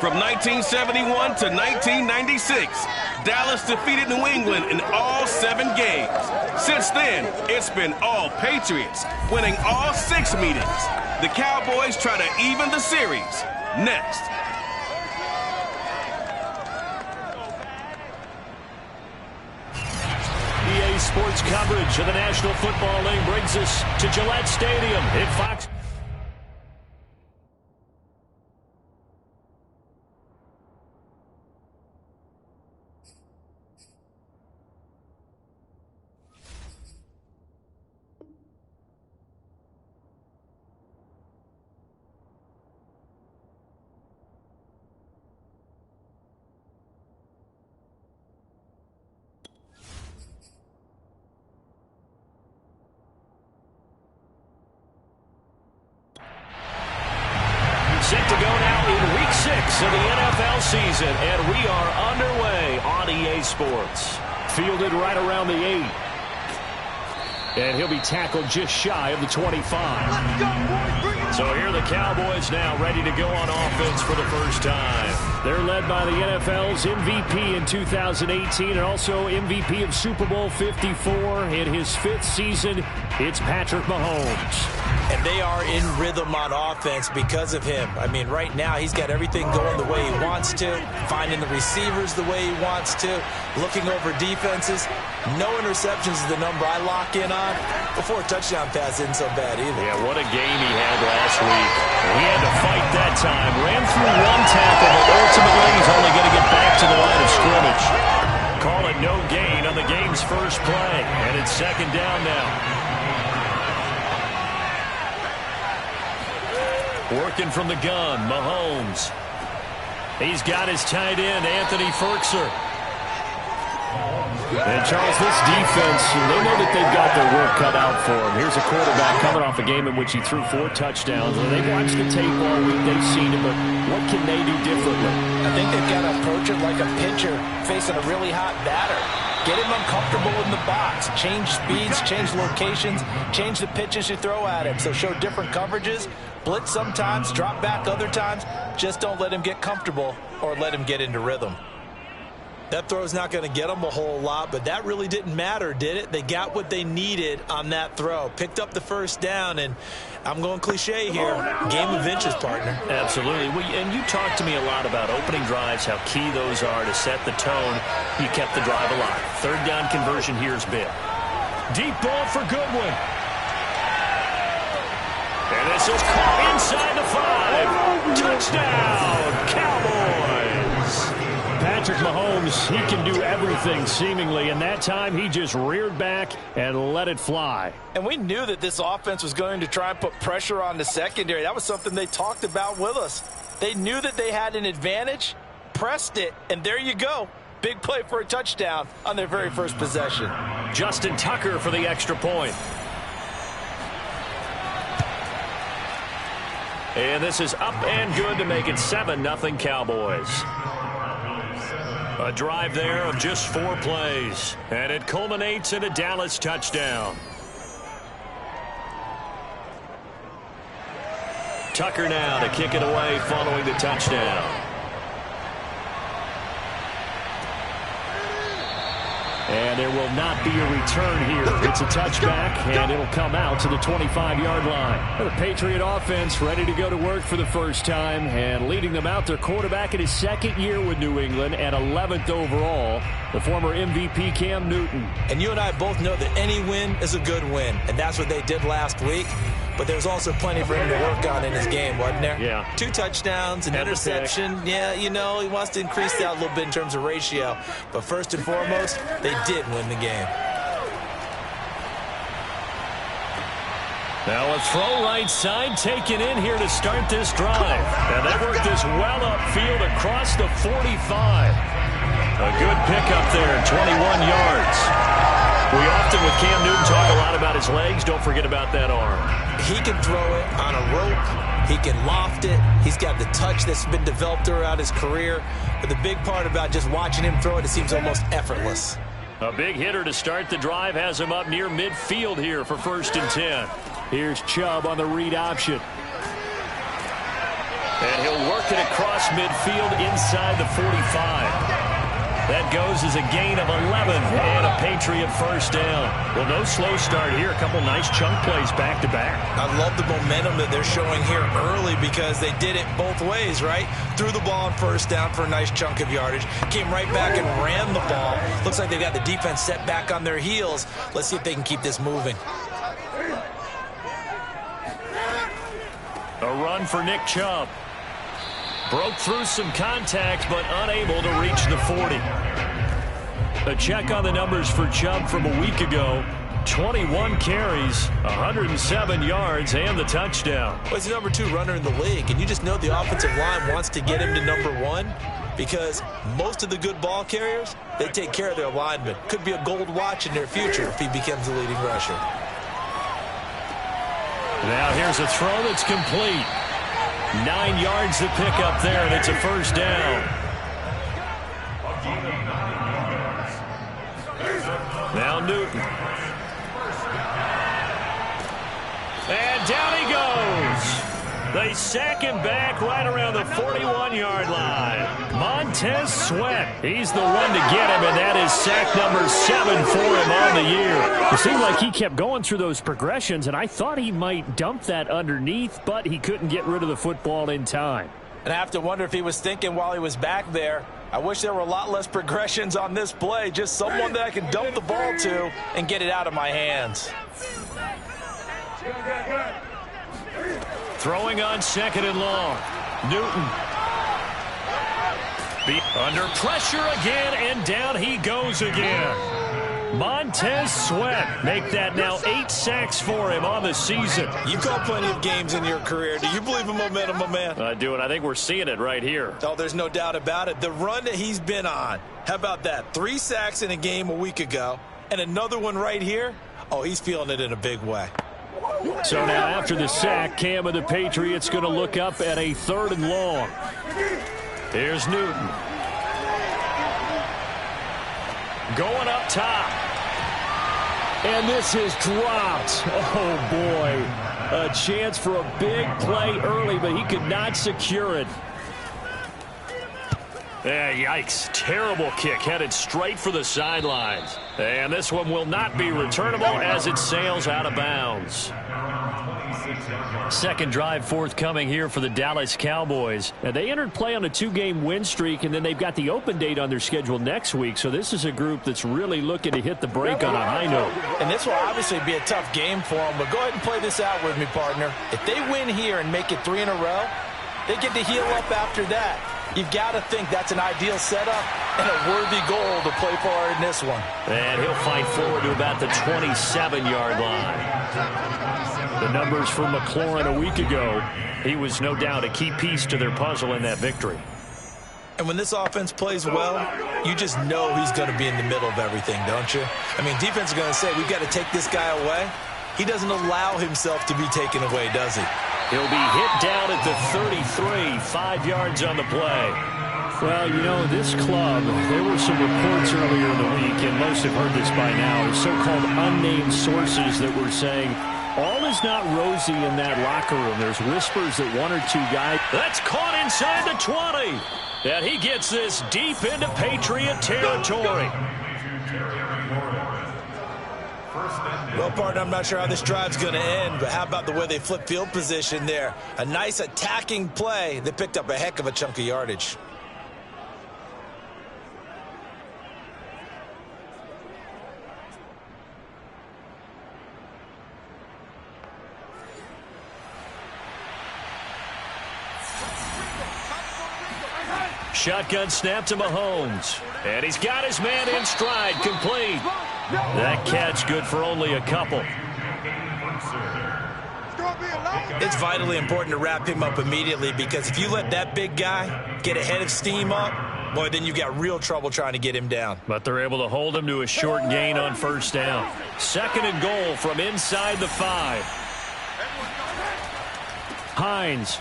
From 1971 to 1996, Dallas defeated New England in all 7 games. Since then, it's been all Patriots, winning all 6 meetings. The Cowboys try to even the series. Next. EA Sports coverage of the National Football League brings us to Gillette Stadium in Fox. Set to go now in Week 6 of the NFL season, and we are underway on EA Sports. Fielded right around the 8. And he'll be tackled just shy of the 25. Let's go, boys. Bring it. So here are the Cowboys now ready to go on offense for the first time. They're led by the NFL's MVP in 2018 and also MVP of Super Bowl 54 in his 5th season. It's Patrick Mahomes. And they are in rhythm on offense because of him. I mean, right now, he's got everything going the way he wants to, finding the receivers the way he wants to, looking over defenses. No interceptions is the number I lock in on. Before a touchdown pass isn't so bad either. Yeah, what a game he had last week. He had to fight that time. Ran through 1 tackle, but ultimately he's only going to get back to the line of scrimmage. Call it no gain on the game's first play. And it's 2nd down now. Working from the gun, Mahomes. He's got his tight end, Anthony Ferkser. And, Charles, this defense, they know that they've got their work cut out for them. Here's a quarterback coming off a game in which he threw 4 touchdowns. And they've watched the tape all week. They've seen it, but what can they do differently? I think they've got to approach it like a pitcher facing a really hot batter. Get him uncomfortable in the box. Change speeds, change locations, change the pitches you throw at him. So show different coverages. Blitz sometimes, drop back other times. Just don't let him get comfortable or let him get into rhythm. That throw's not going to get them a whole lot, but that really didn't matter, did it? They got what they needed on that throw. Picked up the first down, and I'm going cliche here. Game of inches, partner. Absolutely. And you talked to me a lot about opening drives, how key those are to set the tone. You kept the drive alive. 3rd down conversion here is big. Deep ball for Goodwin. And this is caught inside the 5. Touchdown, Cowboys. Patrick Mahomes, he can do everything seemingly, and that time he just reared back and let it fly. And we knew that this offense was going to try and put pressure on the secondary. That was something they talked about with us. They knew that they had an advantage, pressed it, and there you go. Big play for a touchdown on their very first possession. Justin Tucker for the extra point. And this is up and good to make it 7-0 Cowboys. A drive there of just 4 plays. And it culminates in a Dallas touchdown. Tucker now to kick it away following the touchdown. And there will not be a return here. It's a touchback, and it'll come out to the 25-yard line. The Patriot offense ready to go to work for the first time, and leading them out, their quarterback in his 2nd year with New England at 11th overall, the former MVP Cam Newton. And you and I both know that any win is a good win, and that's what they did last week. But there's also plenty for him to work on in his game, wasn't there? Yeah. 2 touchdowns, an interception. Yeah, you know, he wants to increase that a little bit in terms of ratio. But first and foremost, they did win the game. Now a throw right side taken in here to start this drive. And they worked this well upfield across the 45. A good pickup there, 21 yards. We often, with Cam Newton, talk a lot about his legs. Don't forget about that arm. He can throw it on a rope. He can loft it. He's got the touch that's been developed throughout his career. But the big part about just watching him throw it, it seems almost effortless. A big hitter to start the drive has him up near midfield here for 1st and 10. Here's Chubb on the read option. And he'll work it across midfield inside the 45. That goes as a gain of 11 and a Patriot first down. Well, no slow start here. A couple nice chunk plays back-to-back. I love the momentum that they're showing here early because they did it both ways, right? Threw the ball on first down for a nice chunk of yardage. Came right back and ran the ball. Looks like they got the defense set back on their heels. Let's see if they can keep this moving. A run for Nick Chubb. Broke through some contact, but unable to reach the 40. A check on the numbers for Chubb from a week ago. 21 carries, 107 yards, and the touchdown. Well, he's the number 2 runner in the league, and you just know the offensive line wants to get him to number 1 because most of the good ball carriers, they take care of their linemen. Could be a gold watch in their future if he becomes the leading rusher. Now here's a throw that's complete. 9 yards to pick up there, and it's a first down. Now Newton. And down he goes. They sack him back right around the 41-yard line. Montez Sweat, he's the one to get him, and that is sack number 7 for him on the year. It seemed like he kept going through those progressions, and I thought he might dump that underneath, but he couldn't get rid of the football in time. And I have to wonder if he was thinking while he was back there, I wish there were a lot less progressions on this play, just someone that I can dump the ball to and get it out of my hands. Throwing on 2nd and long. Newton. Under pressure again, and down he goes again. Montez Sweat make that now 8 sacks for him on the season. You call plenty of games in your career. Do you believe in momentum, my man? I do, and I think we're seeing it right here. Oh, there's no doubt about it. The run that he's been on. How about that? 3 sacks in a game a week ago, and another one right here. Oh, he's feeling it in a big way. So now after the sack, Cam of the Patriots going to look up at a 3rd and long. Here's Newton. Going up top. And this is dropped. Oh, boy. A chance for a big play early, but he could not secure it. Yikes. Terrible kick headed straight for the sidelines. And this one will not be returnable as it sails out of bounds. Second drive forthcoming here for the Dallas Cowboys. Now, they entered play on a 2-game win streak, and then they've got the open date on their schedule next week. So this is a group that's really looking to hit the break on a high note. And this will obviously be a tough game for them, but go ahead and play this out with me, partner. If they win here and make it 3 in a row, they get to heal up after that. You've got to think that's an ideal setup and a worthy goal to play for in this one. And he'll fight forward to about the 27-yard line. The numbers for McLaurin a week ago, he was no doubt a key piece to their puzzle in that victory. And when this offense plays well, you just know he's going to be in the middle of everything, don't you? I mean, defense is going to say, we've got to take this guy away. He doesn't allow himself to be taken away, does he? He'll be hit down at the 33, 5 yards on the play. Well, you know, this club, there were some reports earlier in the week, and most have heard this by now, so-called unnamed sources that were saying all is not rosy in that locker room. There's whispers that 1 or 2 guys. That's caught inside the 20. And he gets this deep into Patriot territory. Well, partner, I'm not sure how this drive's going to end, but how about the way they flip field position there? A nice attacking play. They picked up a heck of a chunk of yardage. Shotgun snap to Mahomes. And he's got his man in stride, complete. That catch good for only a couple. It's vitally important to wrap him up immediately because if you let that big guy get ahead of steam up, boy, then you got real trouble trying to get him down. But they're able to hold him to a short gain on first down. 2nd and goal from inside the 5. Hines.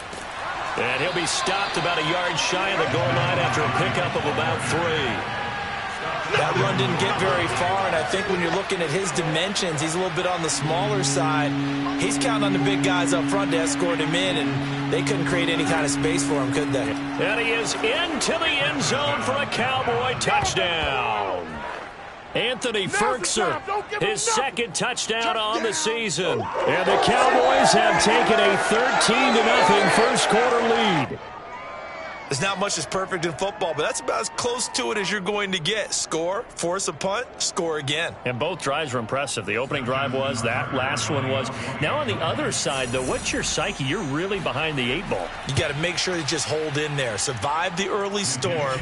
And he'll be stopped about a yard shy of the goal line after a pickup of about 3. That run didn't get very far, and I think when you're looking at his dimensions, he's a little bit on the smaller side. He's counting on the big guys up front to escort him in, and they couldn't create any kind of space for him, could they? And he is into the end zone for a Cowboy touchdown. Anthony Ferkser, his second touchdown on the season. And the Cowboys have taken a 13-0 first quarter lead. There's not much that's perfect in football, but that's about as close to it as you're going to get. Score, force a punt, score again. And both drives were impressive. The opening drive was, that last one was. Now on the other side, though, what's your psyche? You're really behind the 8 ball. You got to make sure you just hold in there. Survive the early storm,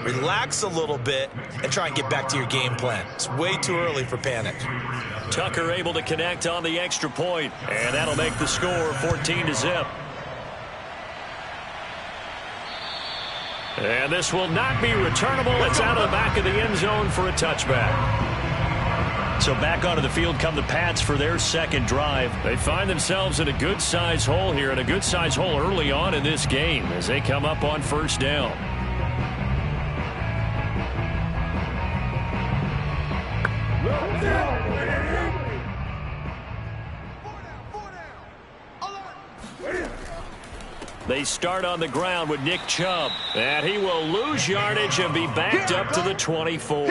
relax a little bit, and try and get back to your game plan. It's way too early for panic. Tucker able to connect on the extra point, and that'll make the score 14-0. And this will not be returnable. It's out of the back of the end zone for a touchback. So back onto the field come the Pats for their second drive. They find themselves in a good-sized hole here, and a good-sized hole early on in this game as they come up on first down. They start on the ground with Nick Chubb. And he will lose yardage and be backed up to the 24.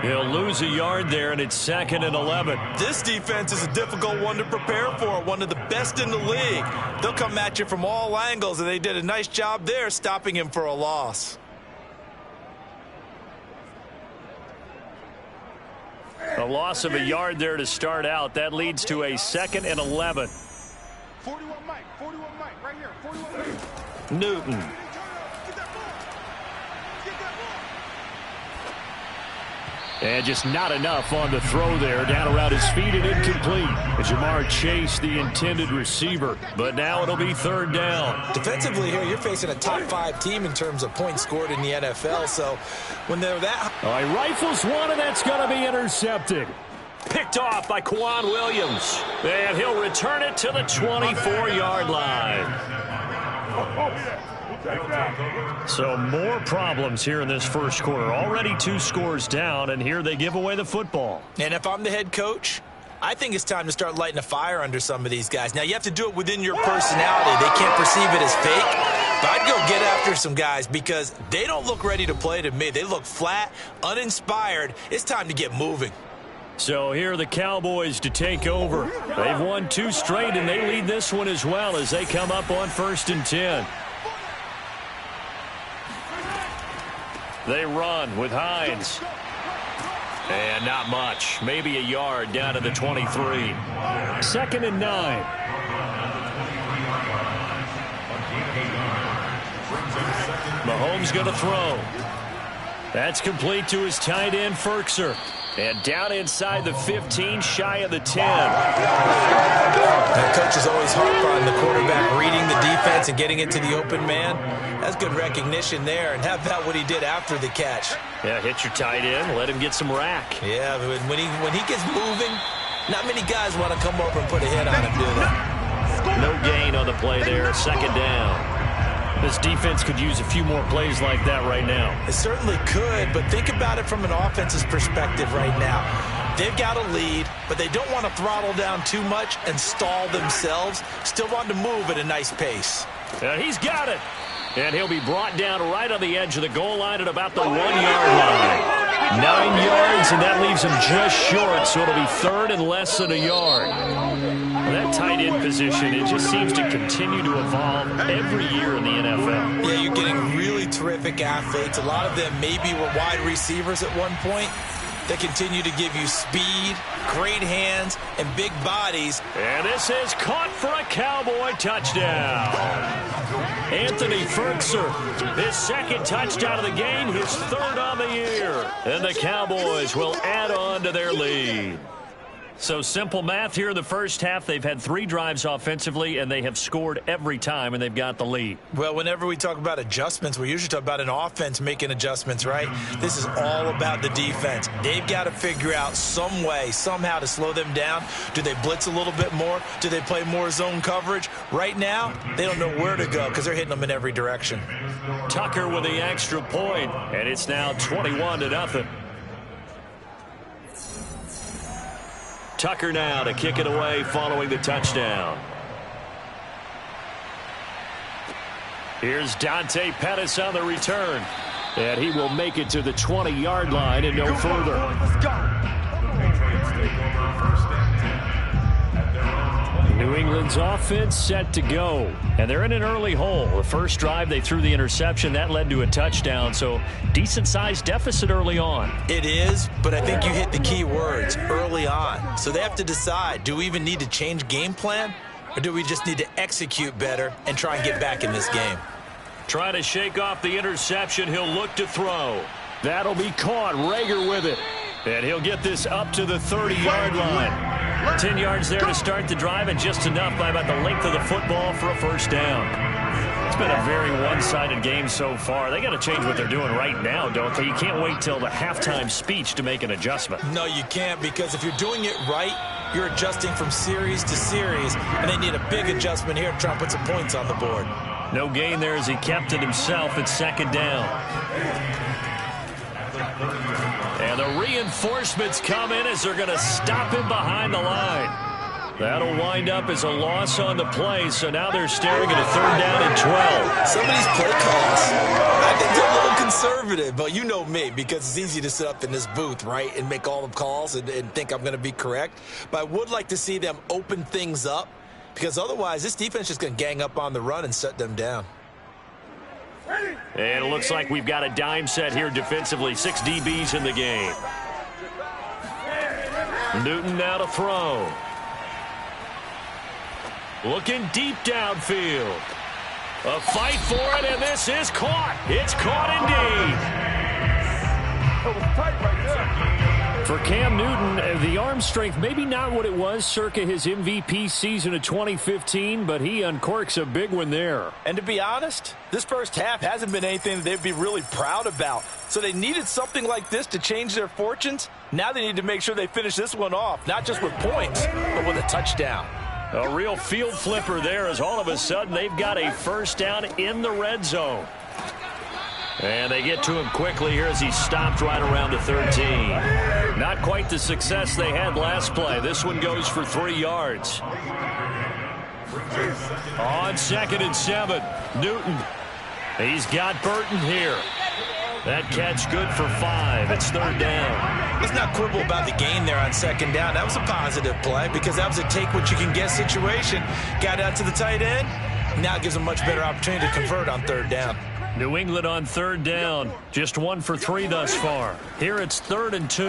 He'll lose a yard there, and it's 2nd and 11. This defense is a difficult one to prepare for, one of the best in the league. They'll come at you from all angles, and they did a nice job there stopping him for a loss. A loss of a yard there to start out. That leads to a 2nd and 11. 41 Mike, right here, 41 Mike. Newton. Get that ball. And just not enough on the throw there. Down around his feet and incomplete. Jamar Chase, the intended receiver. But now it'll be 3rd down. Defensively here, you're facing a top 5 team in terms of points scored in the NFL. So when they're that... All right, rifles one, and that's going to be intercepted. Picked off by Quan Williams. And he'll return it to the 24-yard line. So more problems here in this first quarter. Already 2 scores down, and here they give away the football. And if I'm the head coach, I think it's time to start lighting a fire under some of these guys. Now, you have to do it within your personality. They can't perceive it as fake. But I'd go get after some guys because they don't look ready to play to me. They look flat, uninspired. It's time to get moving. So here are the Cowboys to take over. They've won 2 straight, and they lead this one as well as they come up on 1st and 10. They run with Hines. And not much. Maybe a yard down to the 23. 2nd and 9. Mahomes going to throw. That's complete to his tight end, Ferkser. And down inside the 15, shy of the 10. That coach is always harp on the quarterback reading the defense and getting it to the open man. That's good recognition there. And how about what he did after the catch? Yeah, hit your tight end, let him get some rack. Yeah, when he gets moving, not many guys want to come over and put a hit on him, do they? No gain on the play there, 2nd down. This defense could use a few more plays like that right now. It certainly could, but think about it from an offense's perspective right now. They've got a lead, but they don't want to throttle down too much and stall themselves. Still want to move at a nice pace. And he's got it. And he'll be brought down right on the edge of the goal line at about the 1-yard line. 9 yards, and that leaves him just short, so it'll be 3rd and less than a yard. That tight end position, it just seems to continue to evolve every year in the NFL. Yeah, you're getting really terrific athletes. A lot of them maybe were wide receivers at one point. They continue to give you speed, great hands, and big bodies. And this is caught for a Cowboy touchdown. Anthony Ferkser, his 2nd touchdown of the game, his 3rd on the year. And the Cowboys will add on to their lead. So simple math here in the first half. They've had 3 drives offensively, and they have scored every time, and they've got the lead. Well, whenever we talk about adjustments, we usually talk about an offense making adjustments, right? This is all about the defense. They've got to figure out some way, somehow to slow them down. Do they blitz a little bit more? Do they play more zone coverage? Right now, they don't know where to go because they're hitting them in every direction. Tucker with the extra point, and it's now 21-0. Tucker now to kick it away following the touchdown. Here's Dante Pettis on the return. And he will make it to the 20-yard line and no further. Let's go. New England's offense set to go. And they're in an early hole. The first drive, they threw the interception. That led to a touchdown. So decent-sized deficit early on. It is, but I think you hit the key words, early on. So they have to decide, do we even need to change game plan? Or do we just need to execute better and try and get back in this game? Trying to shake off the interception. He'll look to throw. That'll be caught. Rager with it. And he'll get this up to the 30-yard line. 10 yards there to start the drive, and just enough by about the length of the football for a first down. It's been a very one-sided game so far. They got to change what they're doing right now, don't they? You can't wait till the halftime speech to make an adjustment. No, you can't, because if you're doing it right, you're adjusting from series to series, and they need a big adjustment here to try and put some points on the board. No gain there as he kept it himself at second down. And the reinforcements come in as they're going to stop him behind the line. That'll wind up as a loss on the play, so now they're staring at a 3rd down and 12. Some of these play calls, I think they're a little conservative, but you know me, because it's easy to sit up in this booth, right, and make all the calls and think I'm going to be correct. But I would like to see them open things up, because otherwise this defense is just going to gang up on the run and shut them down. And it looks like we've got a dime set here defensively. 6 DBs in the game. Newton now to throw. Looking deep downfield. A fight for it, and this is caught. It's caught indeed. That was tight right there. For Cam Newton, the arm strength, maybe not what it was circa his MVP season of 2015, but he uncorks a big one there. And to be honest, this first half hasn't been anything that they'd be really proud about. So they needed something like this to change their fortunes. Now they need to make sure they finish this one off, not just with points, but with a touchdown. A real field flipper there as all of a sudden they've got a first down in the red zone. And they get to him quickly here as he stopped right around the 13. Not quite the success they had last play. This one goes for 3 yards. On 2nd and 7, Newton. He's got Burton here. That catch good for 5. It's 3rd down. Let's not quibble about the gain there on 2nd down. That was a positive play because that was a take-what-you-can-get situation. Got out to the tight end. Now it gives them a much better opportunity to convert on 3rd down. New England on 3rd down. Just 1 for 3 thus far. Here it's 3rd and 2.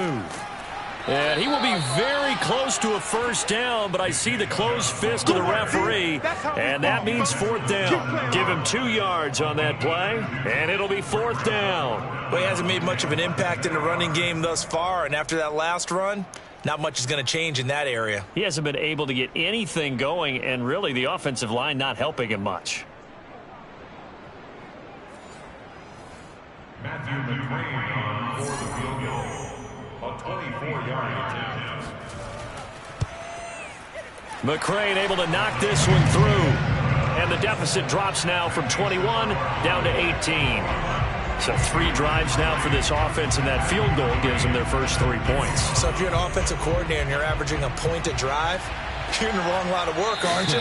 And he will be very close to a first down, but I see the closed fist of the referee, and that means 4th down. Give him 2 yards on that play, and it'll be 4th down. Well, he hasn't made much of an impact in the running game thus far, and after that last run, not much is going to change in that area. He hasn't been able to get anything going, and really the offensive line not helping him much. Matthew McCrane for the field goal. A 24-yard attempt. McCrane able to knock this one through. And the deficit drops now from 21 down to 18. So 3 drives now for this offense, and that field goal gives them their first 3 points. So if you're an offensive coordinator and you're averaging a point a drive, you're in the wrong line of work, aren't you?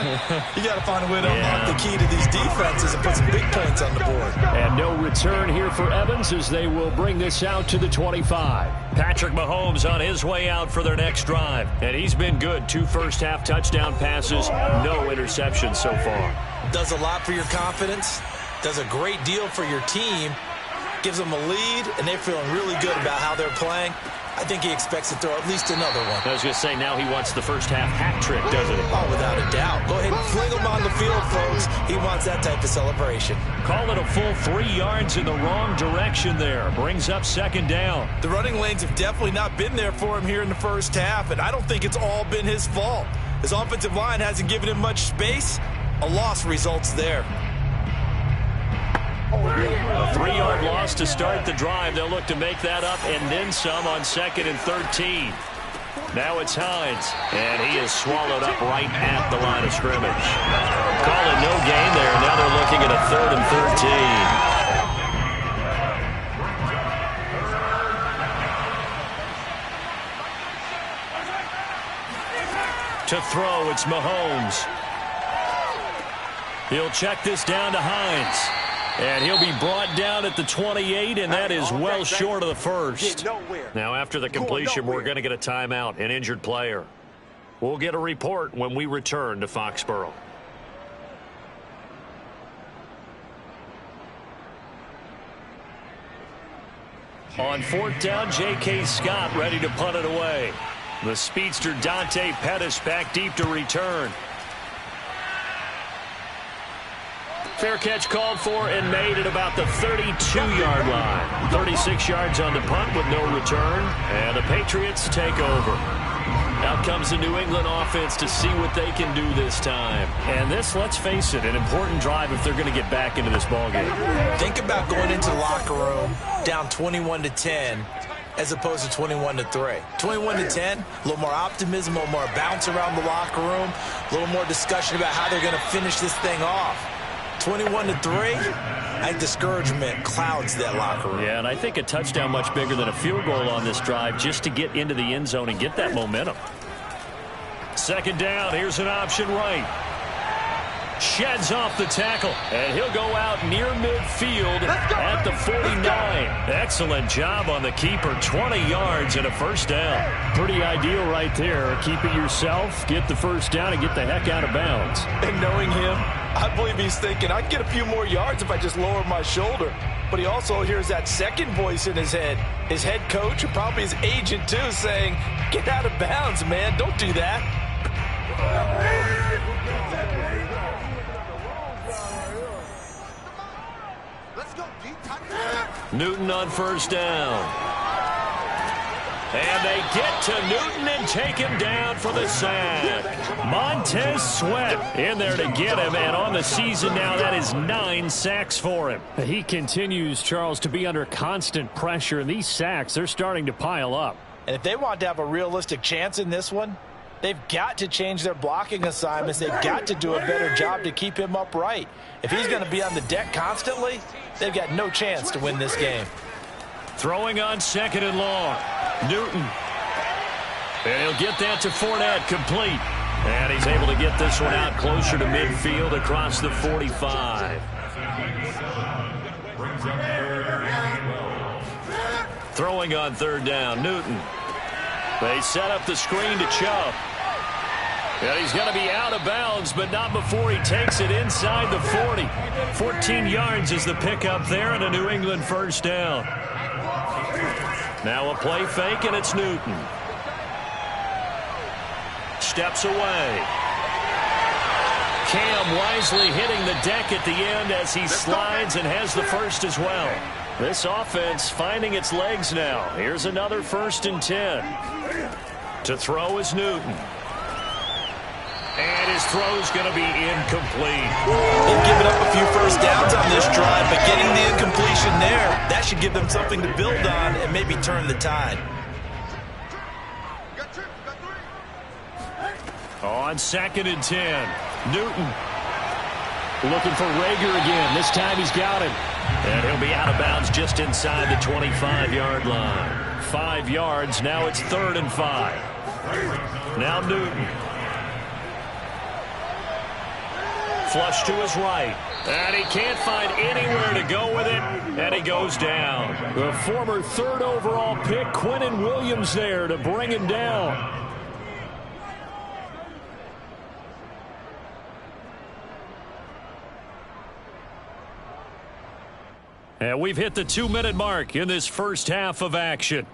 You got to find a way to unlock the key to these defenses and put some big points on the board. And no return here for Evans as they will bring this out to the 25. Patrick Mahomes on his way out for their next drive. And he's been good. 2 first-half touchdown passes, no interceptions so far. Does a lot for your confidence, does a great deal for your team, gives them a lead, and they're feeling really good about how they're playing. I think he expects to throw at least another one. I was going to say, now he wants the first half hat trick, doesn't he? Oh, without a doubt. Go ahead and fling him on the field, folks. He wants that type of celebration. Call it a full 3 yards in the wrong direction there. Brings up second down. The running lanes have definitely not been there for him here in the first half, and I don't think it's all been his fault. His offensive line hasn't given him much space. A loss results there. A 3-yard loss to start the drive. They'll look to make that up and then some on 2nd and 13. Now it's Hines, and he is swallowed up right at the line of scrimmage. Call it no gain there. Now they're looking at a 3rd and 13. To throw, it's Mahomes. He'll check this down to Hines. And he'll be brought down at the 28, and that is well short of the first. Now, after the completion, we're going to get a timeout, an injured player. We'll get a report when we return to Foxborough. On 4th down, J.K. Scott ready to punt it away. The speedster Dante Pettis back deep to return. Fair catch called for and made at about the 32-yard line. 36 yards on the punt with no return. And the Patriots take over. Out comes the New England offense to see what they can do this time. And this, let's face it, an important drive if they're going to get back into this ballgame. Think about going into the locker room down 21-10 as opposed to 21-3. 21-10, a little more optimism, a little more bounce around the locker room, a little more discussion about how they're going to finish this thing off. 21-3, I think discouragement clouds that locker room. Yeah, and I think a touchdown much bigger than a field goal on this drive just to get into the end zone and get that momentum. 2nd down, here's an option right. Sheds off the tackle, and he'll go out near midfield at the 49. Excellent job on the keeper, 20 yards and a first down. Pretty ideal right there. Keep it yourself, get the first down, and get the heck out of bounds. And knowing him, I believe he's thinking, I can get a few more yards if I just lower my shoulder. But he also hears that second voice in his head. His head coach, and probably his agent too, saying, get out of bounds, man. Don't do that. Newton on first down. And they get to Newton and take him down for the sack. Montez Sweat in there to get him, and on the season now, that is 9 sacks for him. He continues, Charles, to be under constant pressure, and these sacks, they're starting to pile up. And if they want to have a realistic chance in this one, they've got to change their blocking assignments. They've got to do a better job to keep him upright. If he's going to be on the deck constantly, they've got no chance to win this game. Throwing on 2nd and long. Newton. And he'll get that to Fournette, complete. And he's able to get this one out closer to midfield across the 45. Throwing on 3rd down, Newton. They set up the screen to Chubb. And he's going to be out of bounds, but not before he takes it inside the 40. 14 yards is the pickup there, and a New England first down. Now a play fake, and it's Newton. Steps away. Cam wisely hitting the deck at the end as he slides and has the first as well. This offense finding its legs now. Here's another 1st and 10. To throw is Newton. And his throw's going to be incomplete. They've given up a few first downs on this drive, but getting the incompletion there, that should give them something to build on and maybe turn the tide. On 2nd and 10, Newton. Looking for Rager again. This time he's got him. And he'll be out of bounds just inside the 25-yard line. 5 yards, now it's 3rd and 5. Now Newton. Flush to his right. And he can't find anywhere to go with it. And he goes down. The former 3rd overall pick, Quinnen Williams, there to bring him down. And we've hit the 2-minute mark in this first half of action.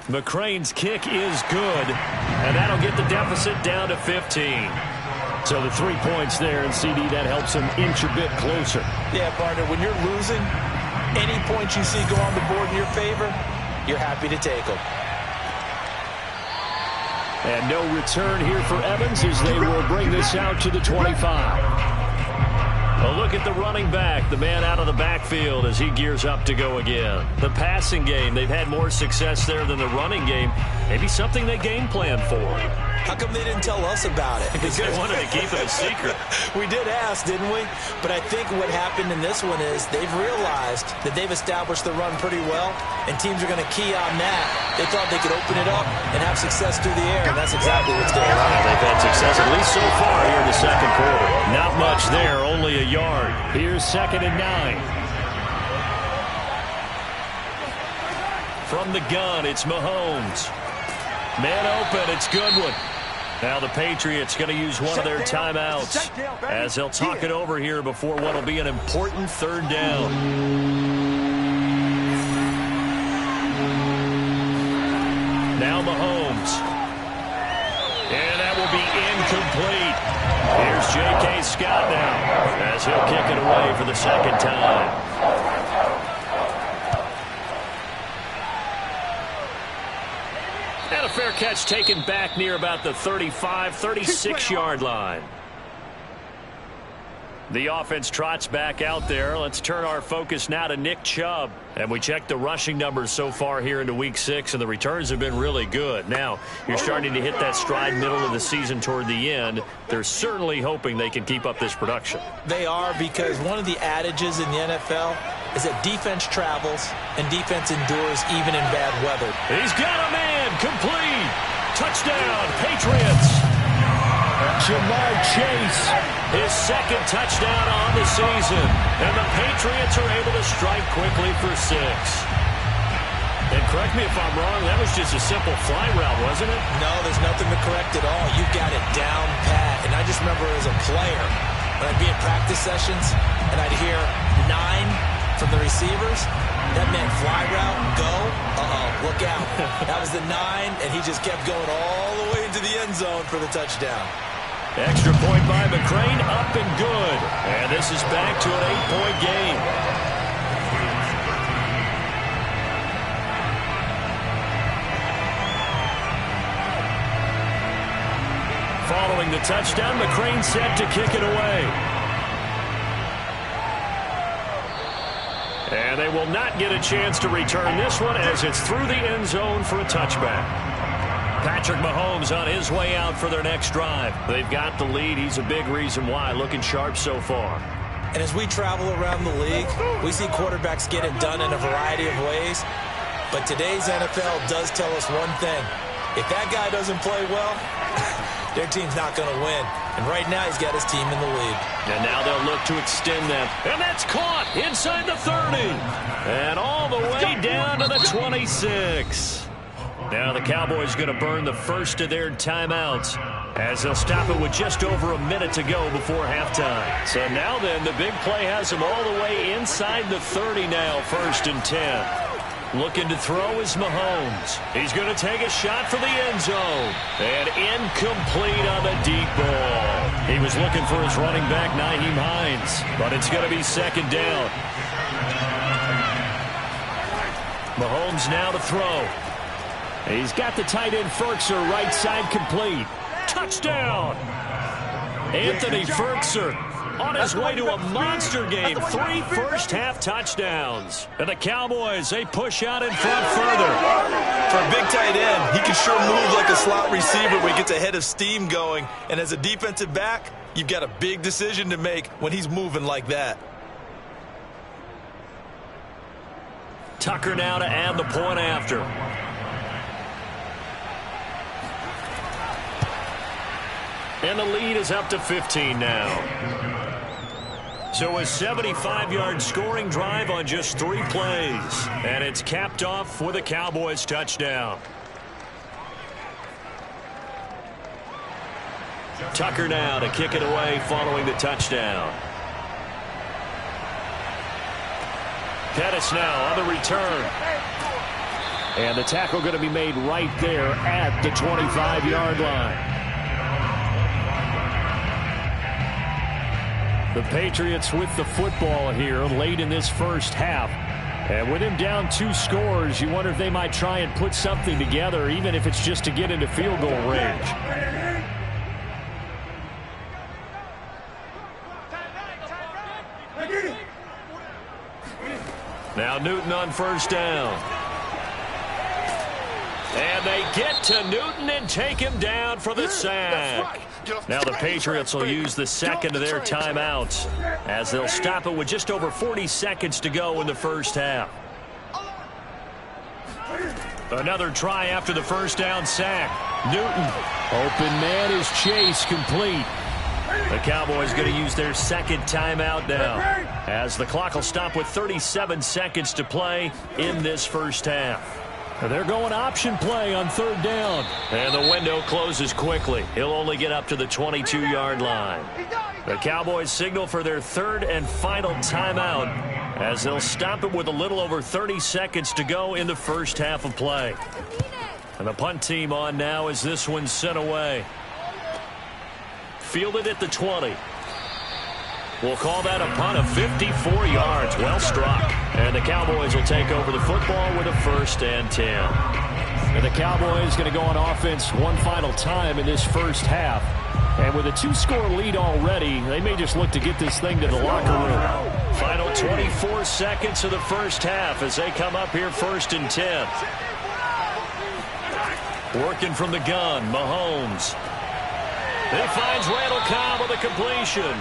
McCrane's kick is good, and that'll get the deficit down to 15. So the 3 points there, and CD, that helps him inch a bit closer. Yeah, partner, when you're losing, any points you see go on the board in your favor, you're happy to take them. And no return here for Evans as they will bring this out to the 25. A look at the running back, the man out of the backfield as he gears up to go again. The passing game, they've had more success there than the running game. Maybe something they game plan for. How come they didn't tell us about it? Because they wanted to keep it a secret. We did ask, didn't we? But I think what happened in this one is they've realized that they've established the run pretty well, and teams are going to key on that. They thought they could open it up and have success through the air, and that's exactly what's going on. Yeah, they've had success, at least so far here in the second quarter. Not much there, only a yard. Here's 2nd and 9. From the gun, it's Mahomes. Man open, it's Goodwin. Now the Patriots going to use one of their timeouts as they'll talk it over here before what will be an important 3rd down. Now Mahomes. And that will be incomplete. Here's J.K. Scott now as he'll kick it away for the 2nd time. And a fair catch taken back near about the 35, 36-yard line. The offense trots back out there. Let's turn our focus now to Nick Chubb. And we checked the rushing numbers so far here into Week 6, and the returns have been really good. Now, you're starting to hit that stride middle of the season toward the end. They're certainly hoping they can keep up this production. They are, because one of the adages in the NFL is that defense travels and defense endures even in bad weather. He's got a man. Complete. Touchdown, Patriots. Jamar Chase, his 2nd touchdown on the season. And the Patriots are able to strike quickly for 6. And correct me if I'm wrong, that was just a simple fly route, wasn't it? No, there's nothing to correct at all. You got it down pat. And I just remember as a player, when I'd be in practice sessions and I'd hear 9 from the receivers, that meant fly route, go, look out. That was the 9, and he just kept going all the way into the end zone for the touchdown. Extra point by McCrane, up and good. And this is back to an 8-point game. Following the touchdown, McCrane set to kick it away. And they will not get a chance to return this one as it's through the end zone for a touchback. Patrick Mahomes on his way out for their next drive. They've got the lead. He's a big reason why. Looking sharp so far. And as we travel around the league, we see quarterbacks get it done in a variety of ways. But today's NFL does tell us one thing. If that guy doesn't play well, their team's not going to win. And right now, he's got his team in the lead. And now they'll look to extend that. And that's caught inside the 30. And all the way down to the 26. Now the Cowboys going to burn the first of their timeouts as they'll stop it with just over a minute to go before halftime. So now then, the big play has them all the way inside the 30 now, 1st and 10. Looking to throw is Mahomes. He's going to take a shot for the end zone. And incomplete on the deep ball. He was looking for his running back, Nyheim Hines. But it's going to be 2nd down. Mahomes now to throw. He's got the tight end Ferkser right side complete. Touchdown! Anthony Ferkser on his way to a monster game. 3 first-half touchdowns. And the Cowboys, they push out in front further. For a big tight end, he can sure move like a slot receiver when he gets a head of steam going. And as a defensive back, you've got a big decision to make when he's moving like that. Tucker now to add the point after. And the lead is up to 15 now. So a 75-yard scoring drive on just 3 plays. And it's capped off with a Cowboys touchdown. Tucker now to kick it away following the touchdown. Pettis now on the return. And the tackle going to be made right there at the 25-yard line. The Patriots with the football here late in this first half. And with him down 2 scores, you wonder if they might try and put something together, even if it's just to get into field goal range. Now Newton on first down. And they get to Newton and take him down for the sack. Now the Patriots will use the second of their timeouts as they'll stop it with just over 40 seconds to go in the first half. Another try after the first down sack. Newton. Open man is Chase, complete. The Cowboys going to use their second timeout now as the clock will stop with 37 seconds to play in this first half. They're going option play on third down. And the window closes quickly. He'll only get up to the 22-yard line. The Cowboys signal for their third and final timeout as they'll stop it with a little over 30 seconds to go in the first half of play. And the punt team on now as this one's sent away. Fielded at the 20. We'll call that a punt of 54 yards. Well struck. And the Cowboys will take over the football with a 1st and 10. And the Cowboys going to go on offense one final time in this first half. And with a 2-score lead already, they may just look to get this thing to the locker room. Final 24 seconds of the first half as they come up here 1st and 10. Working from the gun, Mahomes. He finds Randall Cobb with a completion.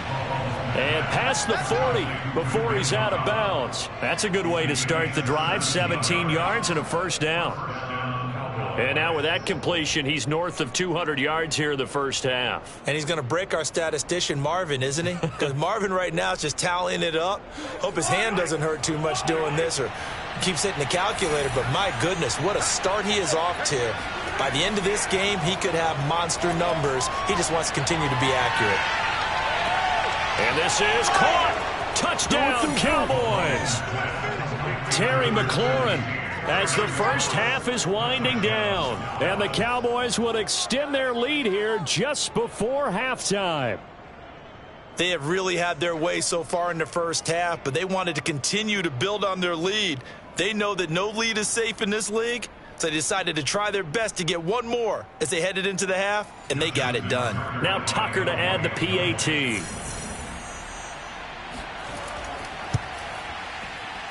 And past the 40 before he's out of bounds. That's a good way to start the drive. 17 yards and a 1st down. And now with that completion, he's north of 200 yards here in the first half. And he's going to break our statistician, Marvin, isn't he? Because Marvin right now is just tallying it up. Hope his hand doesn't hurt too much doing this or keeps hitting the calculator. But my goodness, what a start he is off to. By the end of this game, he could have monster numbers. He just wants to continue to be accurate. And this is caught. Touchdown, Cowboys. Terry McLaurin as the first half is winding down. And the Cowboys will extend their lead here just before halftime. They have really had their way so far in the first half, but they wanted to continue to build on their lead. They know that no lead is safe in this league, so they decided to try their best to get one more as they headed into the half, and they got it done. Now Tucker to add the PAT.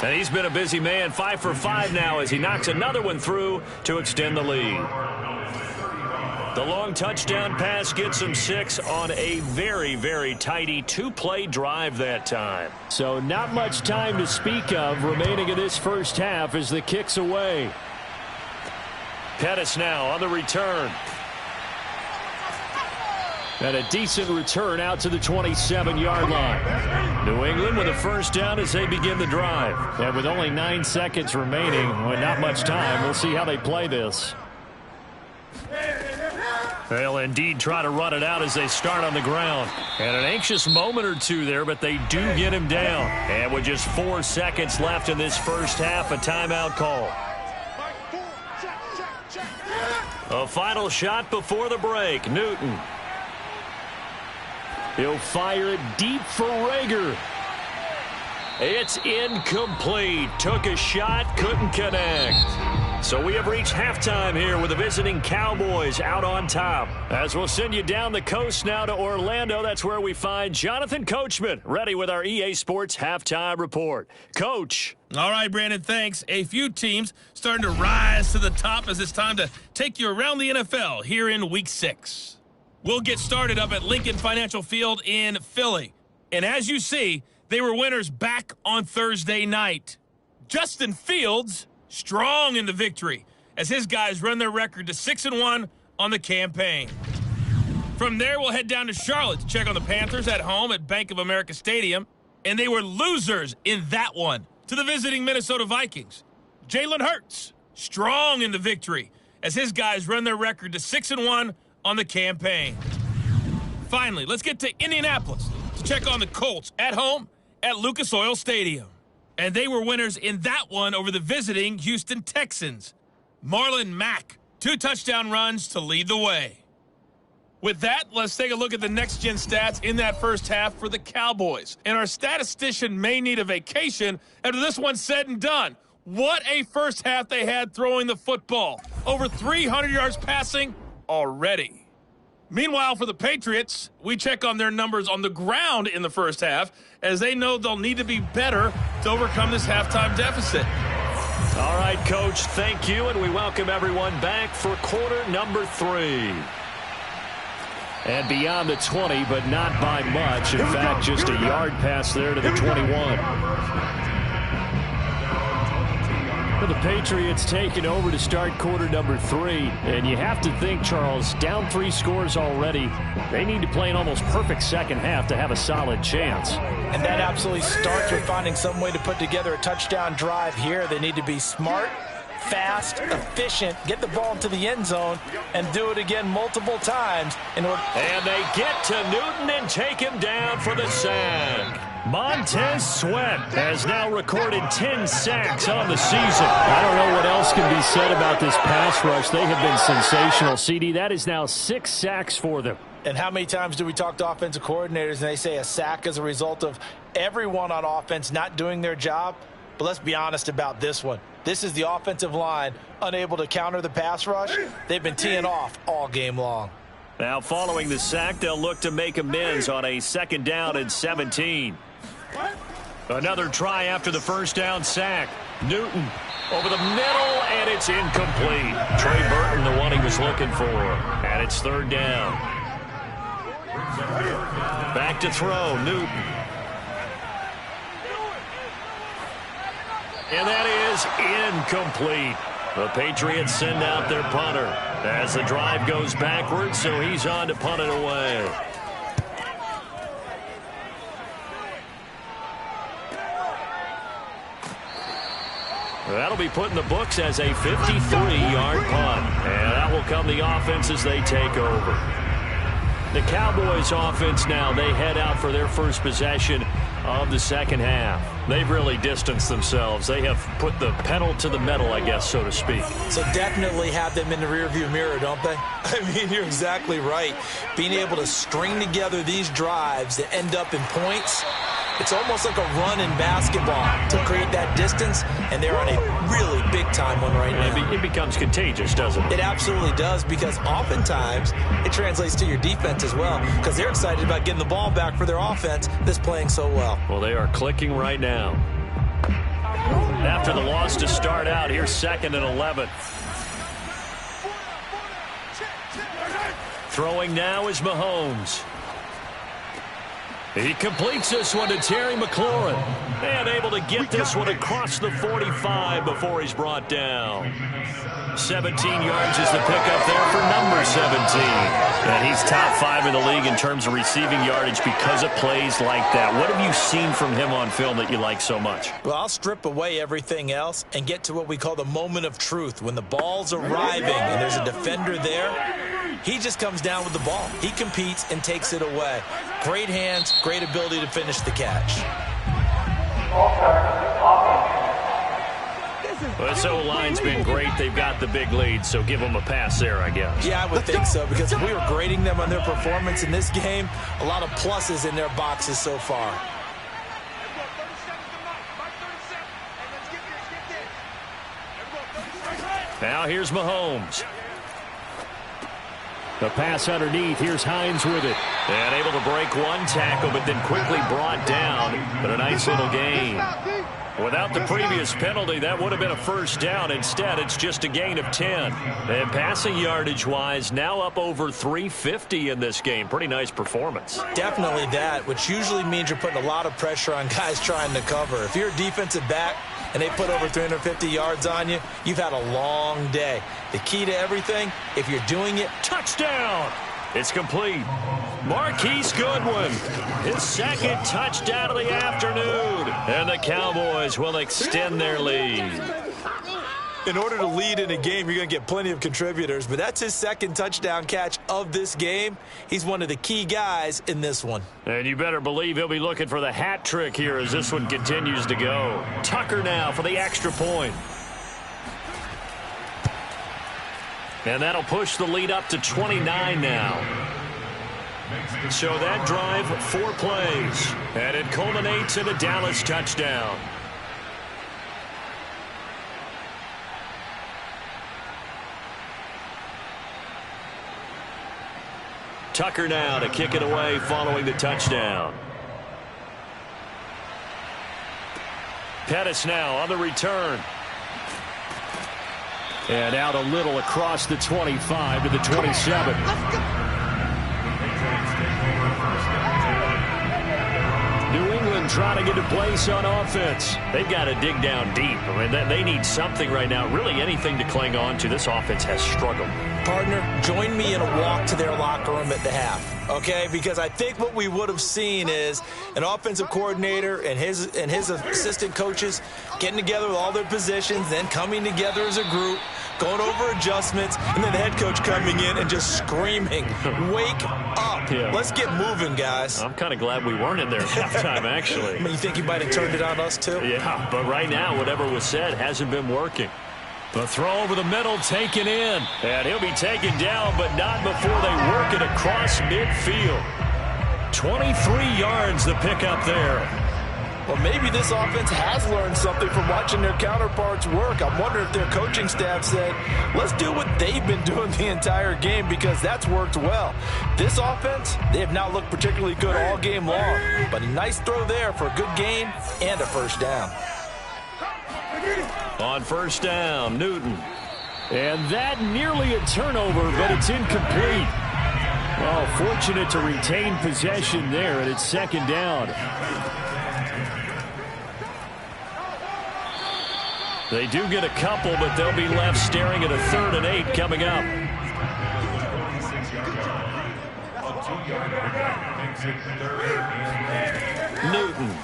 And he's been a busy man, 5 for 5 now as he knocks another one through to extend the lead. The long touchdown pass gets him 6 on a very, very tidy 2-play drive that time. So not much time to speak of remaining in this first half as the kick's away. Pettis now on the return. And a decent return out to the 27-yard line. New England with a 1st down as they begin the drive. And with only 9 seconds remaining, well, not much time. We'll see how they play this. They'll indeed try to run it out as they start on the ground. And an anxious moment or two there, but they do get him down. And with just 4 seconds left in this first half, a timeout call. A final shot before the break. Newton. He'll fire it deep for Rager. It's incomplete. Took a shot, couldn't connect. So we have reached halftime here with the visiting Cowboys out on top. As we'll send you down the coast now to Orlando, that's where we find Jonathan Coachman, ready with our EA Sports Halftime Report. Coach. All right, Brandon, thanks. A few teams starting to rise to the top as it's time to take you around the NFL here in Week 6. We'll get started up at Lincoln Financial Field in Philly. And as you see, they were winners back on Thursday night. Justin Fields, strong in the victory, as his guys run their record to 6-1 on the campaign. From there, we'll head down to Charlotte to check on the Panthers at home at Bank of America Stadium. And they were losers in that one to the visiting Minnesota Vikings. Jalen Hurts, strong in the victory, as his guys run their record to 6-1 on the campaign. Finally, let's get to Indianapolis to check on the Colts at home at Lucas Oil Stadium. and they were winners in that one over the visiting Houston Texans. Marlon Mack, 2 touchdown runs to lead the way. With that, let's take a look at the next-gen stats in that first half for the Cowboys. And our statistician may need a vacation after this one's said and done. What a first half they had throwing the football. Over 300 yards passing already. Meanwhile, for the Patriots, we check on their numbers on the ground in the first half, as they know they'll need to be better to overcome this halftime deficit. All right, Coach, thank you, and we welcome everyone back for quarter number 3. And beyond the 20, but not by much. In fact, just a yard pass there to the 21. For the Patriots taking over to start quarter number 3. And you have to think, Charles, down 3 scores already. They need to play an almost perfect second half to have a solid chance. And that absolutely starts with finding some way to put together a touchdown drive here. They need to be smart, fast, efficient, get the ball into the end zone, and do it again multiple times. And they get to Newton and take him down for the sack. Montez Sweat has now recorded 10 sacks on the season. I don't know what else can be said about this pass rush. They have been sensational, CD. That is now 6 sacks for them. And how many times do we talk to offensive coordinators and they say a sack is a result of everyone on offense not doing their job? But let's be honest about this one. This is the offensive line unable to counter the pass rush. They've been teeing off all game long. Now following the sack, they'll look to make amends on a 2nd down and 17. Another try after the first down sack. Newton over the middle, and it's incomplete. Trey Burton, the one he was looking for. And it's 3rd down. Back to throw, Newton. And that is incomplete. The Patriots send out their punter as the drive goes backwards, so he's on to punt it away. That'll be put in the books as a 53-yard punt. And that will come the offense as they take over. The Cowboys offense now, they head out for their first possession of the second half. They've really distanced themselves. They have put the pedal to the metal, I guess, so to speak. So definitely have them in the rearview mirror, don't they? I mean, you're exactly right. Being able to string together these drives that end up in points, it's almost like a run in basketball to create that distance, and they're on a really big-time one right now. It becomes contagious, doesn't it? It absolutely does, because oftentimes it translates to your defense as well, because they're excited about getting the ball back for their offense that's playing so well. Well, they are clicking right now. After the loss to start out, here's 2nd and 11. Throwing now is Mahomes. He completes this one to Terry McLaurin. And able to get this one across the 45 before he's brought down. 17 yards is the pickup there for number 17. And he's top 5 in the league in terms of receiving yardage because of plays like that. What have you seen from him on film that you like so much? Well, I'll strip away everything else and get to what we call the moment of truth. When the ball's arriving and there's a defender there, he just comes down with the ball. He competes and takes it away. Great hands, great ability to finish the catch. Well, this O-line's been great. They've got the big lead, so give them a pass there, I guess. Yeah, I would think so, because if we were grading them on their performance in this game, a lot of pluses in their boxes so far. Now here's Mahomes. The pass underneath. Here's Hines with it. And able to break one tackle, but then quickly brought down. But a nice little gain. Without the previous penalty, that would have been a first down. Instead, it's just a gain of 10. And passing yardage-wise, now up over 350 in this game. Pretty nice performance. Definitely that, which usually means you're putting a lot of pressure on guys trying to cover. If you're a defensive back and they put over 350 yards on you, you've had a long day. The key to everything, if you're doing it, touchdown! It's complete. Marquise Goodwin, his second touchdown of the afternoon. And the Cowboys will extend their lead. In order to lead in a game, you're going to get plenty of contributors, but that's his second touchdown catch of this game. He's one of the key guys in this one. And you better believe he'll be looking for the hat trick here as this one continues to go. Tucker now for the extra point. And that'll push the lead up to 29 now. So that drive, 4 plays. And it culminates in a Dallas touchdown. Tucker now to kick it away following the touchdown. Pettis now on the return. And out a little across the 25 to the 27. New England trying to get a place on offense. They've got to dig down deep. I mean, they need something right now, really anything to cling on to. This offense has struggled. Partner, join me in a walk to their locker room at the half, okay? Because I think what we would have seen is an offensive coordinator and his assistant coaches getting together with all their positions, then coming together as a group, going over adjustments, and then the head coach coming in and just screaming, wake up. Yeah. Let's get moving, guys. I'm kind of glad we weren't in there at halftime, actually. I mean, you think you might have turned it on us, too? Yeah, but right now, whatever was said hasn't been working. The throw over the middle taken in. And he'll be taken down, but not before they work it across midfield. 23 yards the pickup there. Well, maybe this offense has learned something from watching their counterparts work. I wonder if their coaching staff said, let's do what they've been doing the entire game because that's worked well. This offense, they have not looked particularly good all game long. But a nice throw there for a good gain and a first down. On first down, Newton. And that nearly a turnover, but it's incomplete. Well, fortunate to retain possession there, and it's second down. They do get a couple, but they'll be left staring at a 3rd and 8 coming up. Newton.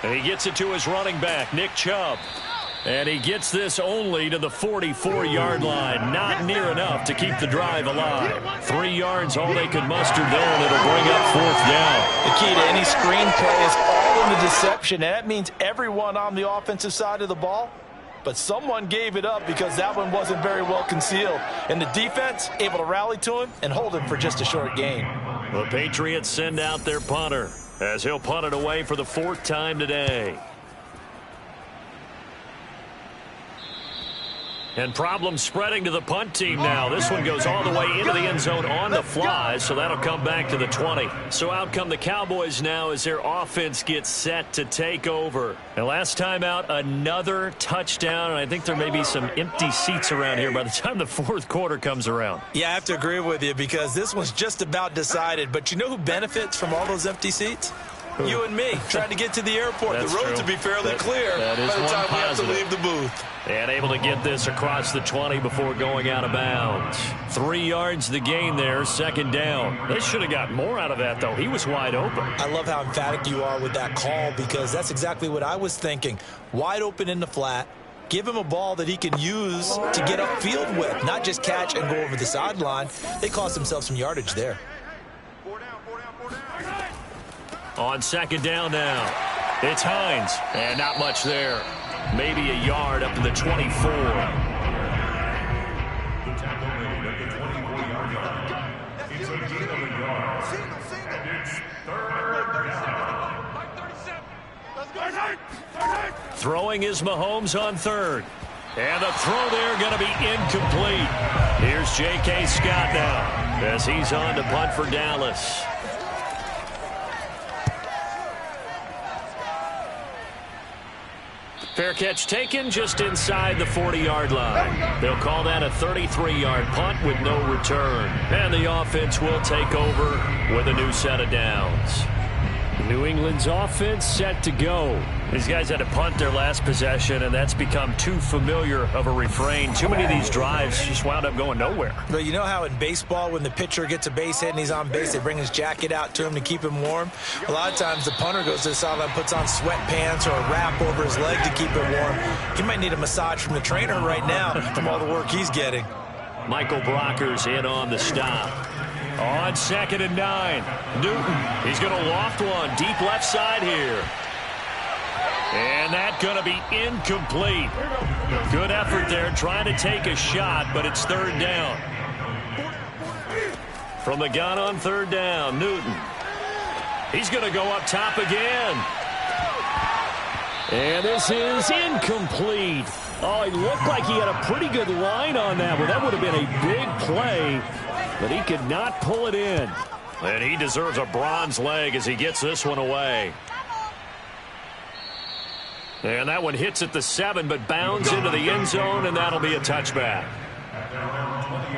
And he gets it to his running back, Nick Chubb. And he gets this only to the 44-yard line. Not near enough to keep the drive alive. 3 yards, all they could muster there, and it'll bring up 4th down. The key to any screen play is all in the deception, and that means everyone on the offensive side of the ball. But someone gave it up because that one wasn't very well concealed. And the defense able to rally to him and hold him for just a short gain. The Patriots send out their punter as he'll punt it away for the 4th time today. And problems spreading to the punt team now. This one goes all the way into the end zone on the fly, so that'll come back to the 20. So out come the Cowboys now as their offense gets set to take over. And last time out, another touchdown, and I think there may be some empty seats around here by the time the 4th quarter comes around. Yeah, I have to agree with you because this one's just about decided. But you know who benefits from all those empty seats? You and me, trying to get to the airport. The roads will be fairly clear by the time we have to leave the booth. And able to get this across the 20 before going out of bounds. 3 yards the gain there, second down. They should have got more out of that, though. He was wide open. I love how emphatic you are with that call because that's exactly what I was thinking. Wide open in the flat. Give him a ball that he can use to get upfield with, not just catch and go over the sideline. They cost themselves some yardage there. On second down now, it's Hines, and not much there. Maybe a yard up to the 24. The tackle made at the 24-yard line. It's a gain of a yard. And it's 3rd down. Throwing is Mahomes on 3rd. And the throw there going to be incomplete. Here's J.K. Scott now as he's on to punt for Dallas. Fair catch taken just inside the 40-yard line. They'll call that a 33-yard punt with no return. And the offense will take over with a new set of downs. New England's offense set to go. These guys had to punt their last possession, and that's become too familiar of a refrain. Too many of these drives just wound up going nowhere. But you know how in baseball, when the pitcher gets a base hit and he's on base, they bring his jacket out to him to keep him warm? A lot of times the punter goes to the sideline, puts on sweatpants or a wrap over his leg to keep it warm. He might need a massage from the trainer right now from all the work he's getting. Michael Brocker's in on the stop. On 2nd and 9. Newton, he's going to loft one deep left side here. And that's going to be incomplete. Good effort there trying to take a shot, but it's 3rd down. From the gun on 3rd down, Newton. He's going to go up top again. And this is incomplete. Oh, it looked like he had a pretty good line on that one. That would have been a big play, but he could not pull it in. And he deserves a bronze leg as he gets this one away. And that one hits at the 7, but bounds into the end zone, and that'll be a touchback.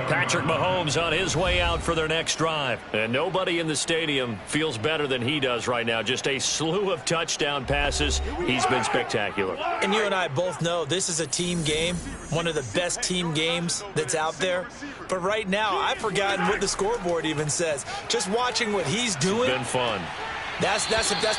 Patrick Mahomes on his way out for their next drive. And nobody in the stadium feels better than he does right now. Just a slew of touchdown passes. He's been spectacular. And you and I both know this is a team game, one of the best team games that's out there. But right now, I've forgotten what the scoreboard even says. Just watching what he's doing. It's been fun. That's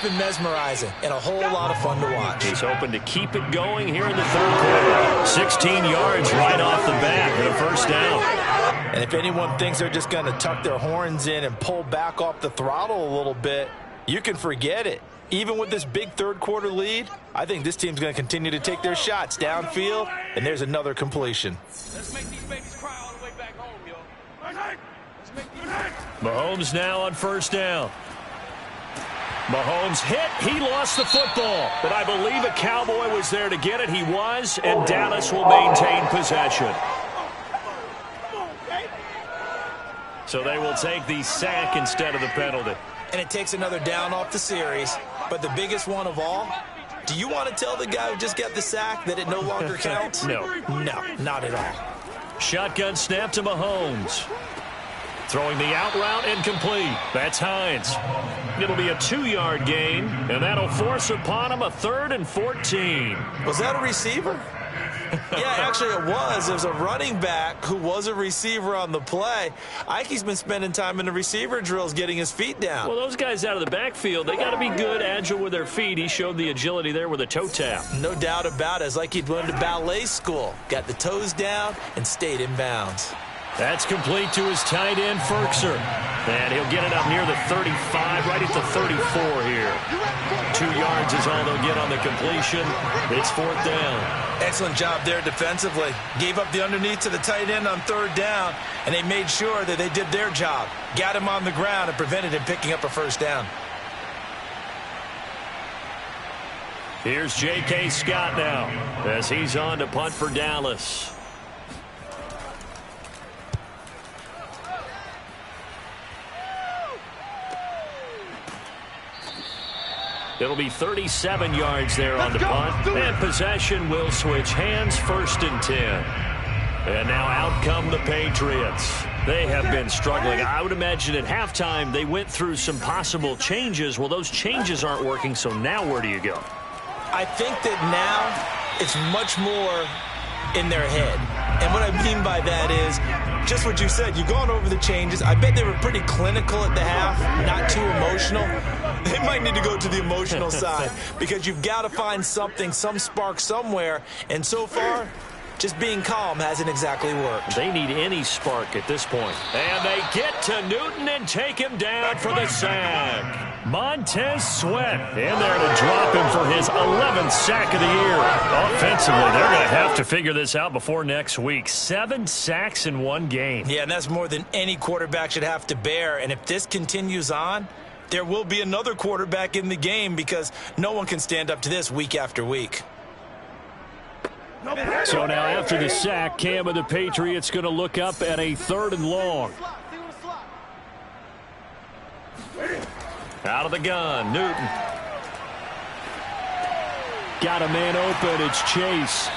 been mesmerizing and a whole lot of fun to watch. He's hoping to keep it going here in the 3rd quarter. 16 yards right off the bat and a 1st down. And if anyone thinks they're just going to tuck their horns in and pull back off the throttle a little bit, you can forget it. Even with this big 3rd quarter lead, I think this team's going to continue to take their shots downfield, and there's another completion. Let's make these babies cry all the way back home, yo. Let's make these Mahomes now on 1st down. Mahomes hit. He lost the football. But I believe a Cowboy was there to get it. He was, and Dallas will maintain possession. So they will take the sack instead of the penalty. And it takes another down off the series. But the biggest one of all, do you want to tell the guy who just got the sack that it no longer counts? No. No, not at all. Shotgun snap to Mahomes. Throwing the out route incomplete. That's Hines. It'll be a 2-yard gain, and that'll force upon him a 3rd and 14. Was that a receiver? Yeah, actually it was. There's a running back who was a receiver on the play. Ike's been spending time in the receiver drills getting his feet down. Well, those guys out of the backfield, they got to be good, agile with their feet. He showed the agility there with a toe tap. No doubt about it. It's like he'd learned to ballet school. Got the toes down and stayed in bounds. That's complete to his tight end, Ferkser. And he'll get it up near the 35, right at the 34 here. 2 yards is all they'll get on the completion. It's 4th down. Excellent job there defensively. Gave up the underneath to the tight end on 3rd down, and they made sure that they did their job. Got him on the ground and prevented him picking up a 1st down. Here's J.K. Scott now as he's on to punt for Dallas. It'll be 37 yards there on the punt. And possession will switch hands, 1st and 10. And now out come the Patriots. They have been struggling. I would imagine at halftime they went through some possible changes. Well, those changes aren't working, so now where do you go? I think that now it's much more in their head. And what I mean by that is just what you said. You've gone over the changes. I bet they were pretty clinical at the half, not too emotional. They might need to go to the emotional side because you've got to find something, some spark somewhere. And so far, just being calm hasn't exactly worked. They need any spark at this point. And they get to Newton and take him down for the sack. Montez Sweat in there to drop him for his 11th sack of the year. Offensively, they're going to have to figure this out before next week. 7 sacks in one game. Yeah, and that's more than any quarterback should have to bear. And if this continues on, there will be another quarterback in the game because no one can stand up to this week after week. So now after the sack, Cam of the Patriots going to look up at a 3rd and long. Out of the gun, Newton. Got a man open, it's Chase.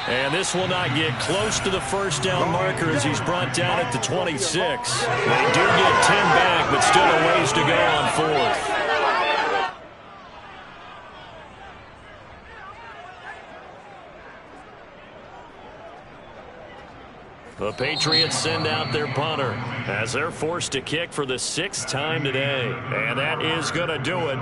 And this will not get close to the 1st down marker as he's brought down at the 26. They do get 10 back, but still a ways to go on 4th. The Patriots send out their punter as they're forced to kick for the 6th time today. And that is going to do it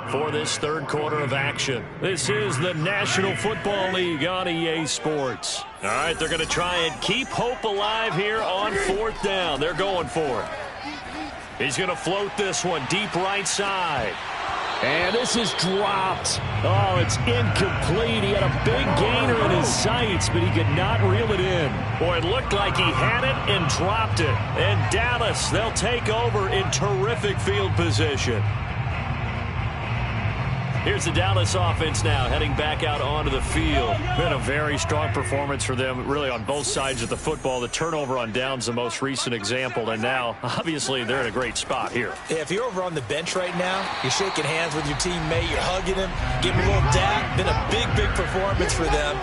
for this third quarter of action. This is the National Football League on EA Sports. All right, they're going to try and keep hope alive here on 4th down. They're going for it. He's going to float this one deep right side. And this is dropped. Oh, it's incomplete. He had a big gainer in his sights, but he could not reel it in. Boy, it looked like he had it and dropped it. And Dallas, they'll take over in terrific field position. Here's the Dallas offense now heading back out onto the field. Been a very strong performance for them, really, on both sides of the football. The turnover on downs, the most recent example, and now, obviously, they're in a great spot here. Yeah, if you're over on the bench right now, you're shaking hands with your teammate, you're hugging him, giving him a little dap. Been a big, big performance for them.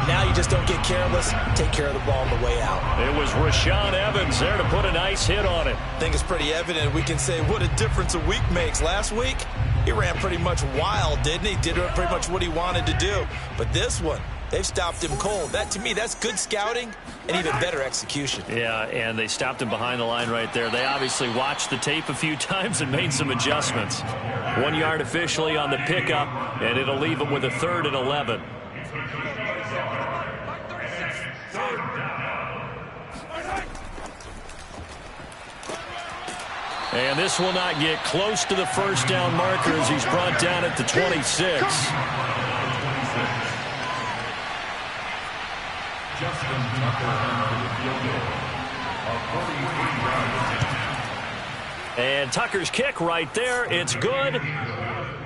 Now you just don't get careless. Take care of the ball on the way out. It was Rashaan Evans there to put a nice hit on it. I think it's pretty evident. We can say what a difference a week makes. Last week, he ran pretty much wild, didn't he? Did pretty much what he wanted to do. But this one, they've stopped him cold. That, to me, that's good scouting and even better execution. Yeah, and they stopped him behind the line right there. They obviously watched the tape a few times and made some adjustments. 1 yard officially on the pickup, and it'll leave him with a 3rd and 11. And this will not get close to the first down marker as he's brought down at the 26. Justin Tucker for the field goal. A 48-yard attempt. And Tucker's kick right there. It's good.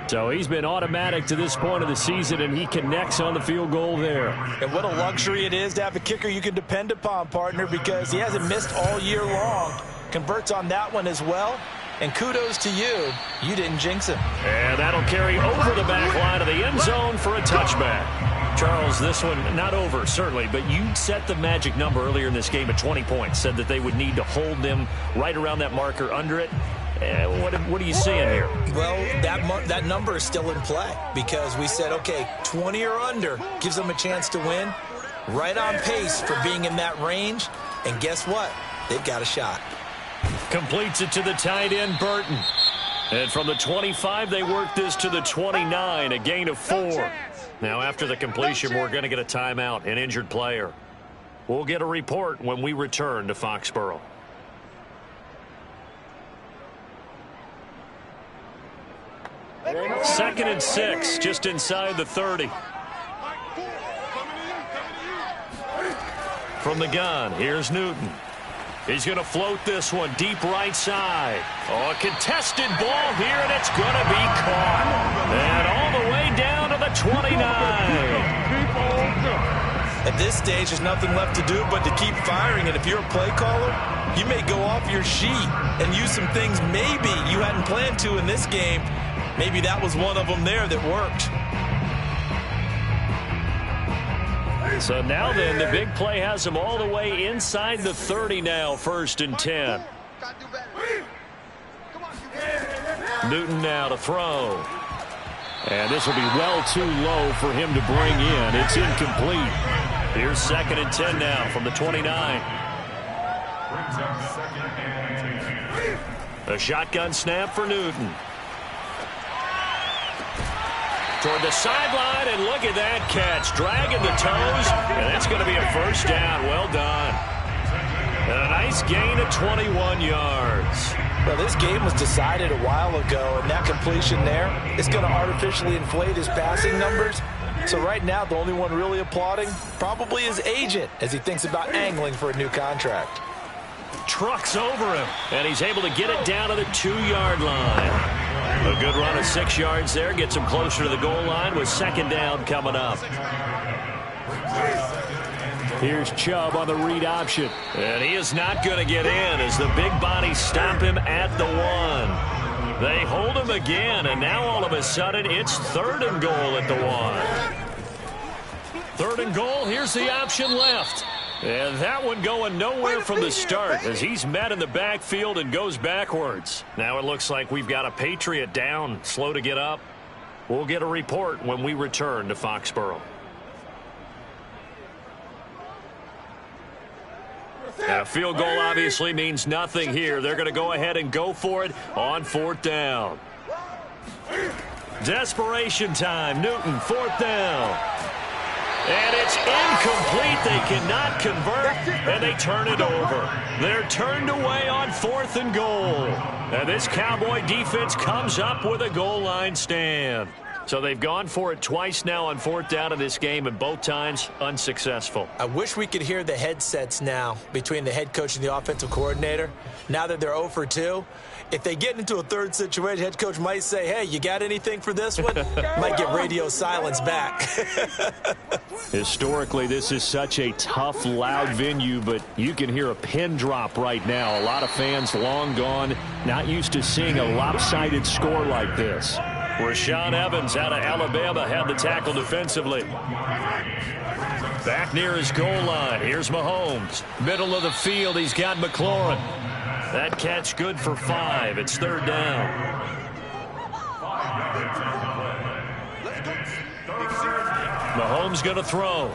So he's been automatic to this point of the season, and he connects on the field goal there. And what a luxury it is to have a kicker you can depend upon, partner, because he hasn't missed all year long. Converts on that one as well. And kudos to you. You didn't jinx him. And that'll carry over the back line of the end zone for a touchback. Charles, this one not over, certainly, but you set the magic number earlier in this game at 20 points. Said that they would need to hold them right around that marker under it. What are you seeing here? Well, that number is still in play because we said, okay, 20 or under gives them a chance to win. Right on pace for being in that range. And guess what? They've got a shot. Completes it to the tight end, Burton. And from the 25, they work this to the 29, a gain of 4. Now, after the completion, we're going to get a timeout, an injured player. We'll get a report when we return to Foxborough. Second and 6, just inside the 30. From the gun, here's Newton. He's going to float this one deep right side. Oh, a contested ball here, and it's going to be caught. And all the way down to the 29. At this stage, there's nothing left to do but to keep firing. And if you're a play caller, you may go off your sheet and use some things maybe you hadn't planned to in this game. Maybe that was one of them there that worked. So now then, the big play has him all the way inside the 30 now, 1st and 10. Newton now to throw. And this will be well too low for him to bring in. It's incomplete. Here's 2nd and 10 now from the 29. Brings up 2nd and 10. A shotgun snap for Newton. Toward the sideline, and look at that catch. Dragging the toes, and that's going to be a 1st down. Well done. And a nice gain of 21 yards. Well, this game was decided a while ago, and that completion there is going to artificially inflate his passing numbers. So right now, the only one really applauding probably his agent as he thinks about angling for a new contract. Trucks over him, and he's able to get it down to the 2-yard line. A good run of 6 yards there. Gets him closer to the goal line with 2nd down coming up. Here's Chubb on the read option. And he is not going to get in as the big bodies stop him at the 1. They hold him again, and now all of a sudden it's 3rd and goal at the 1. 3rd and goal. Here's the option left. And that one going nowhere from the start as he's met in the backfield and goes backwards. Now it looks like we've got a Patriot down, slow to get up. We'll get a report when we return to Foxborough. And a field goal obviously means nothing here. They're going to go ahead and go for it on 4th down. Desperation time. Newton, 4th down. And it's incomplete. They cannot convert, and they turn it over. They're turned away on 4th and goal. And this Cowboy defense comes up with a goal line stand. So they've gone for it twice now on 4th down in this game, and both times unsuccessful. I wish we could hear the headsets now between the head coach and the offensive coordinator. Now that they're 0 for 2, if they get into a third situation, head coach might say, hey, you got anything for this one? Might get radio silence back. Historically, this is such a tough, loud venue, but you can hear a pin drop right now. A lot of fans long gone, not used to seeing a lopsided score like this. Rashaan Evans out of Alabama had the tackle defensively. Back near his goal line. Here's Mahomes. Middle of the field, he's got McLaurin. That catch good for 5. It's 3rd down. Mahomes going to throw.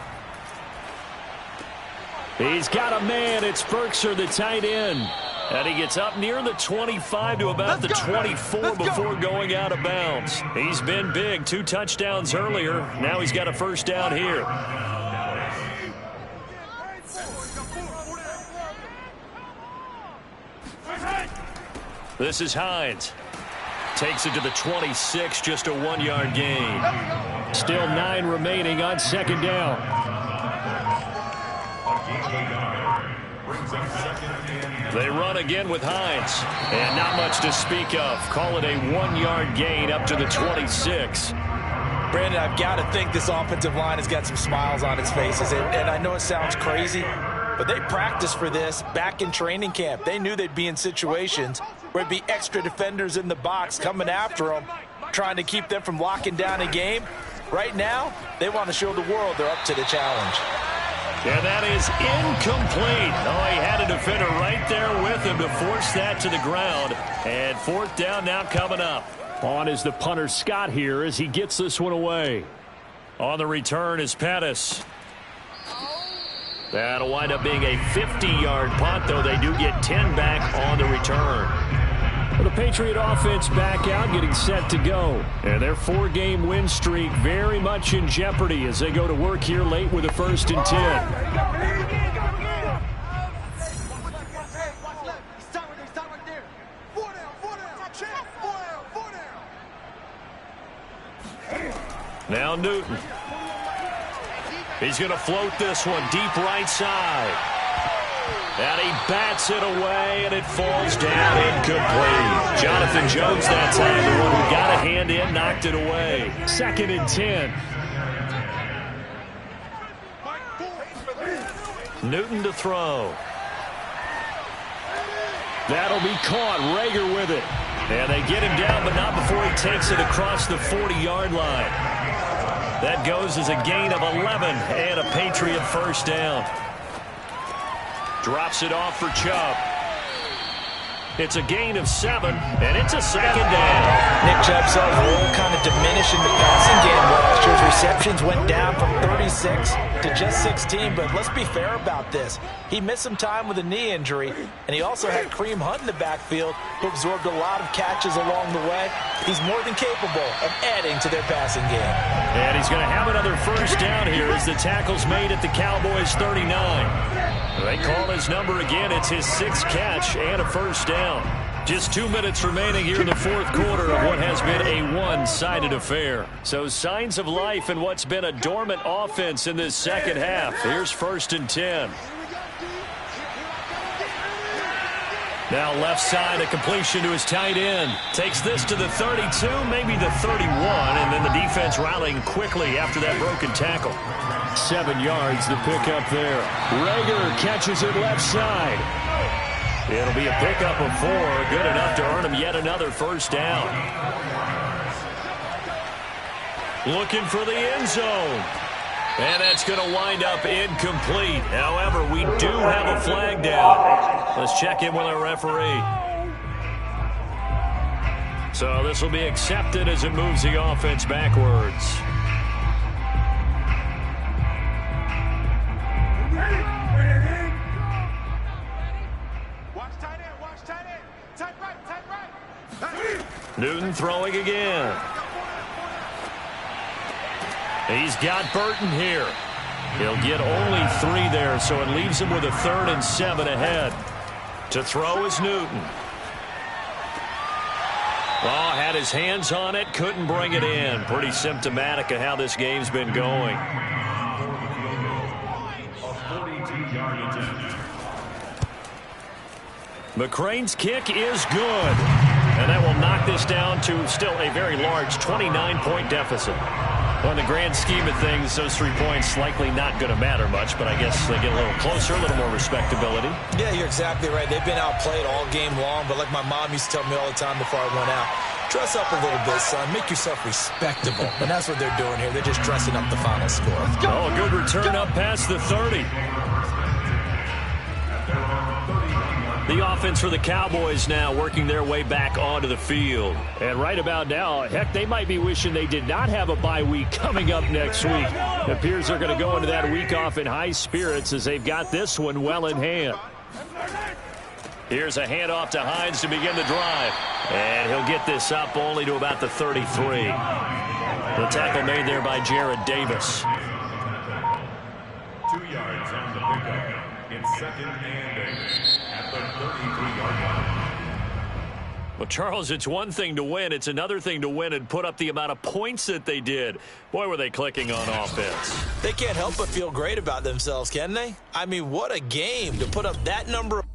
He's got a man. It's Berkshire, the tight end. And he gets up near the 25 to about the 24 before going out of bounds. He's been big. 2 touchdowns earlier. Now he's got a 1st down here. This is Hines. Takes it to the 26, just a 1-yard gain. Still 9 remaining on 2nd down. They run again with Hines. And not much to speak of. Call it a 1-yard gain up to the 26. Brandon, I've got to think this offensive line has got some smiles on its faces. And I know it sounds crazy, but they practiced for this back in training camp. They knew they'd be in situations where there'd be extra defenders in the box coming after them, trying to keep them from locking down a game. Right now, they want to show the world they're up to the challenge. And that is incomplete. Oh, he had a defender right there with him to force that to the ground. And 4th down now coming up. On is the punter Scott here as he gets this one away. On the return is Pettis. That'll wind up being a 50-yard punt, though they do get 10 back on the return. The Patriot offense back out, getting set to go. And their 4-game win streak very much in jeopardy as they go to work here late with a 1st and 10. Now Newton. He's going to float this one deep right side. And he bats it away, and it falls down incomplete. Jonathan Jones that time, the one who got a hand in, knocked it away. 2nd and 10. Newton to throw. That'll be caught. Rager with it. And they get him down, but not before he takes it across the 40-yard line. That goes as a gain of 11 and a Patriot 1st down. Drops it off for Chubb. It's a gain of 7, and it's a 2nd down. Nick Chubb saw his role kind of diminish in the passing game last year. His receptions went down from 36 to just 16, but let's be fair about this. He missed some time with a knee injury, and he also had Kareem Hunt in the backfield, who absorbed a lot of catches along the way. He's more than capable of adding to their passing game. And he's going to have another 1st down here as the tackle's made at the Cowboys' 39. They call his number again. It's his 6th catch and a 1st down. Just 2 minutes remaining here in the 4th quarter of what has been a one-sided affair. So signs of life in what's been a dormant offense in this 2nd half. Here's 1st and 10. Now left side, a completion to his tight end. Takes this to the 32, maybe the 31, and then the defense rallying quickly after that broken tackle. 7 yards the pickup there. Rager catches it left side. It'll be a pickup of 4, good enough to earn him yet another 1st down. Looking for the end zone. And that's going to wind up incomplete. However, we do have a flag down. Let's check in with our referee. So this will be accepted as it moves the offense backwards. Newton throwing again. He's got Burton here. He'll get only 3 there, so it leaves him with a 3rd and 7 ahead. To throw is Newton. Oh, had his hands on it, couldn't bring it in. Pretty symptomatic of how this game's been going. McCrane's kick is good. And that will knock this down to still a very large 29-point deficit. Well, in the grand scheme of things, those 3 points likely not going to matter much, but I guess they get a little closer, a little more respectability. Yeah, you're exactly right. They've been outplayed all game long, but like my mom used to tell me all the time before I went out, dress up a little bit, son. Make yourself respectable. And that's what they're doing here. They're just dressing up the final score. Oh, good return up past the 30. The offense for the Cowboys now working their way back onto the field. And right about now, heck, they might be wishing they did not have a bye week coming up next week. It appears they're going to go into that week off in high spirits as they've got this one well in hand. Here's a handoff to Hines to begin the drive. And he'll get this up only to about the 33. The tackle made there by Jared Davis. 2 yards on the pickup. It's 2nd and 8 at the 33-yard line. Well, Charles, it's one thing to win. It's another thing to win and put up the amount of points that they did. Boy, were they clicking on offense. They can't help but feel great about themselves, can they? I mean, what a game to put up that number of